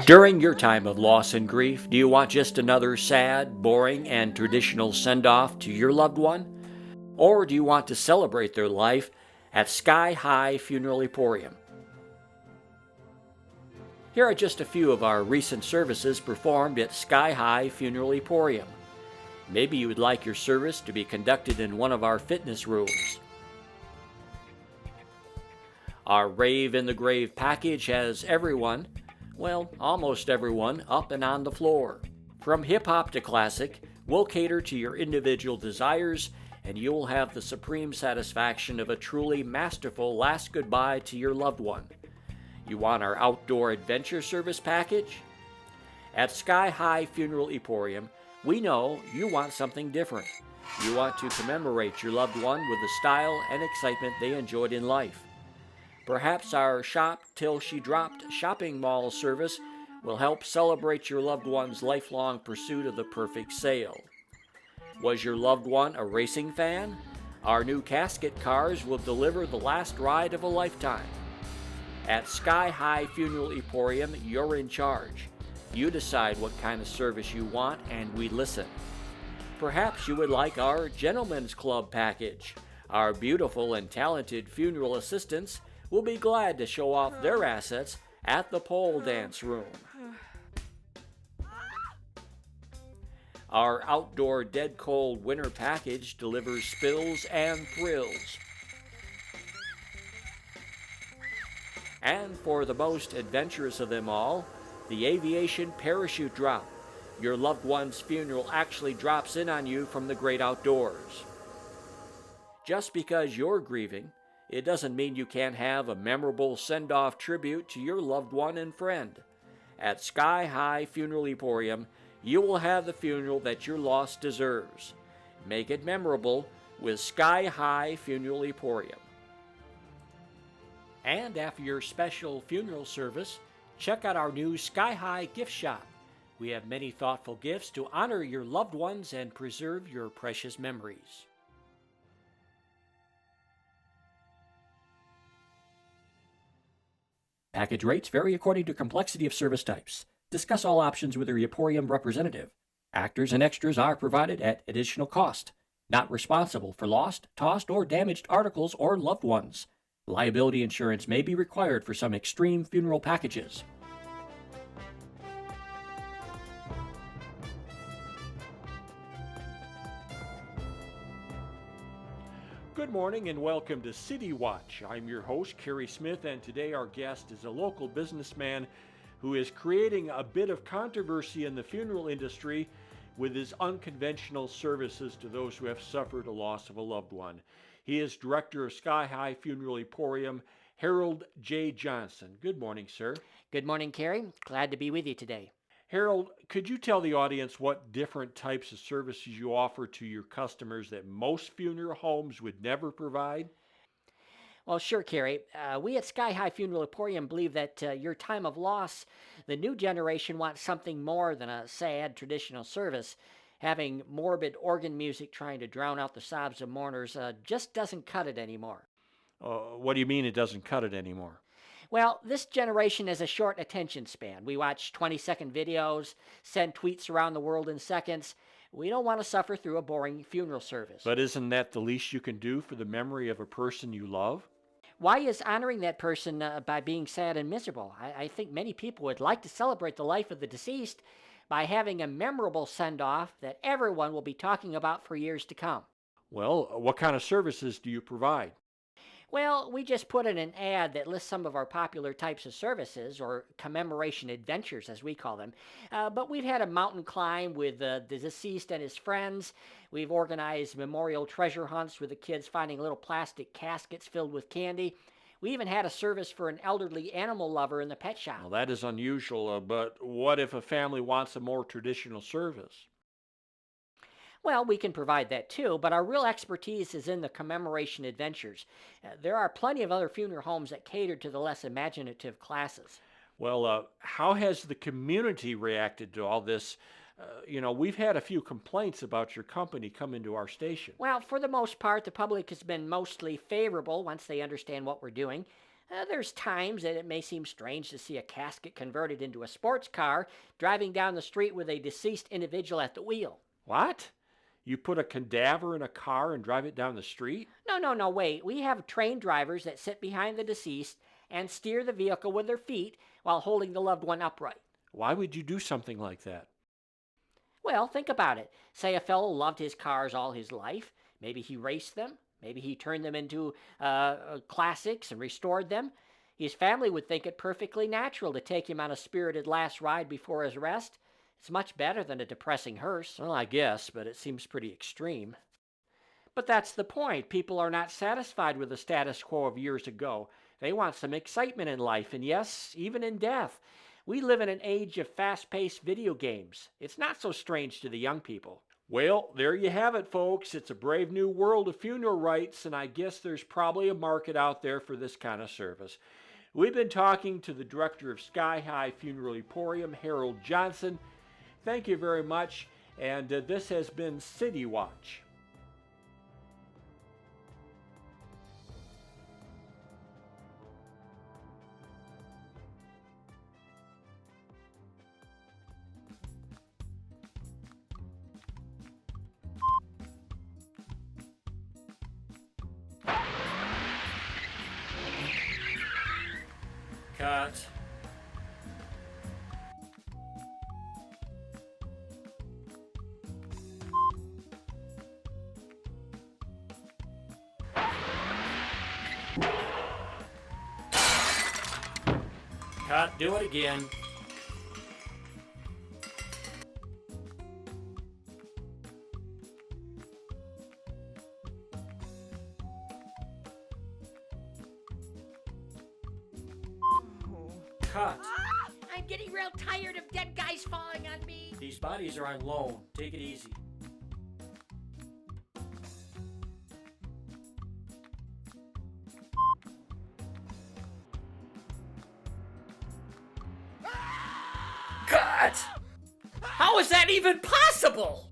During your time of loss and grief, do you want just another sad, boring, and traditional send-off to your loved one? Or do you want to celebrate their life at Sky High Funeral Emporium? Here are just a few of our recent services performed at Sky High Funeral Emporium. Maybe you would like your service to be conducted in one of our fitness rooms. Our Rave in the Grave package has everyone, well, almost everyone, up and on the floor. From hip-hop to classic, we'll cater to your individual desires, and you will have the supreme satisfaction of a truly masterful last goodbye to your loved one. You want our outdoor adventure service package? At Sky High Funeral Emporium, we know you want something different. You want to commemorate your loved one with the style and excitement they enjoyed in life. Perhaps our Shop Till She Dropped shopping mall service will help celebrate your loved one's lifelong pursuit of the perfect sale. Was your loved one a racing fan? Our new casket cars will deliver the last ride of a lifetime. At Sky High Funeral Emporium, you're in charge. You decide what kind of service you want, and we listen. Perhaps you would like our Gentlemen's Club package. Our beautiful and talented funeral assistants will be glad to show off their assets at the pole dance room. Our outdoor dead cold winter package delivers spills and thrills. And for the most adventurous of them all, the aviation parachute drop. Your loved one's funeral actually drops in on you from the great outdoors. Just because you're grieving, it doesn't mean you can't have a memorable send-off tribute to your loved one and friend. At Sky High Funeral Emporium, you will have the funeral that your loss deserves. Make it memorable with Sky High Funeral Emporium. And after your special funeral service, check out our new Sky High gift shop. We have many thoughtful gifts to honor your loved ones and preserve your precious memories. Package rates vary according to complexity of service types. Discuss all options with your Emporium representative. Actors and extras are provided at additional cost. Not responsible for lost, tossed, or damaged articles or loved ones. Liability insurance may be required for some extreme funeral packages. Good morning and welcome to City Watch. I'm your host, Kerry Smith, and today our guest is a local businessman who is creating a bit of controversy in the funeral industry with his unconventional services to those who have suffered a loss of a loved one. He is director of Sky High Funeral Emporium, Harold J. Johnson. Good morning, sir. Good morning, Kerry. Glad to be with you today. Harold, could you tell the audience what different types of services you offer to your customers that most funeral homes would never provide? Well, sure, Kerry. We at Sky High Funeral Emporium believe that your time of loss, the new generation wants something more than a sad traditional service. Having morbid organ music trying to drown out the sobs of mourners just doesn't cut it anymore. What do you mean it doesn't cut it anymore? Well, this generation has a short attention span. We watch 20-second videos, send tweets around the world in seconds. We don't want to suffer through a boring funeral service. But isn't that the least you can do for the memory of a person you love? Why is honoring that person by being sad and miserable? I think many people would like to celebrate the life of the deceased by having a memorable send-off that everyone will be talking about for years to come. Well, what kind of services do you provide? Well, we just put in an ad that lists some of our popular types of services, or commemoration adventures as we call them. But we've had a mountain climb with the deceased and his friends. We've organized memorial treasure hunts with the kids finding little plastic caskets filled with candy. We even had a service for an elderly animal lover in the pet shop. Well, that is unusual, but what if a family wants a more traditional service? Well, we can provide that too, but our real expertise is in the commemoration adventures. There are plenty of other funeral homes that cater to the less imaginative classes. Well, how has the community reacted to all this? We've had a few complaints about your company coming to our station. Well, for the most part, the public has been mostly favorable once they understand what we're doing. There's times that it may seem strange to see a casket converted into a sports car driving down the street with a deceased individual at the wheel. What? You put a cadaver in a car and drive it down the street? No, wait. We have trained drivers that sit behind the deceased and steer the vehicle with their feet while holding the loved one upright. Why would you do something like that? Well, think about it. Say a fellow loved his cars all his life. Maybe he raced them. Maybe he turned them into classics and restored them. His family would think it perfectly natural to take him on a spirited last ride before his rest. It's much better than a depressing hearse. Well, I guess, but it seems pretty extreme. But that's the point. People are not satisfied with the status quo of years ago. They want some excitement in life, and yes, even in death. We live in an age of fast-paced video games. It's not so strange to the young people. Well, there you have it, folks. It's a brave new world of funeral rites, and I guess there's probably a market out there for this kind of service. We've been talking to the director of Sky High Funeral Emporium, Harold Johnson. Thank you very much, and this has been City Watch. Cut. Cut, do it again. Cut. I'm getting real tired of dead guys falling on me. These bodies are on loan. Take it easy. Cut! How is that even possible?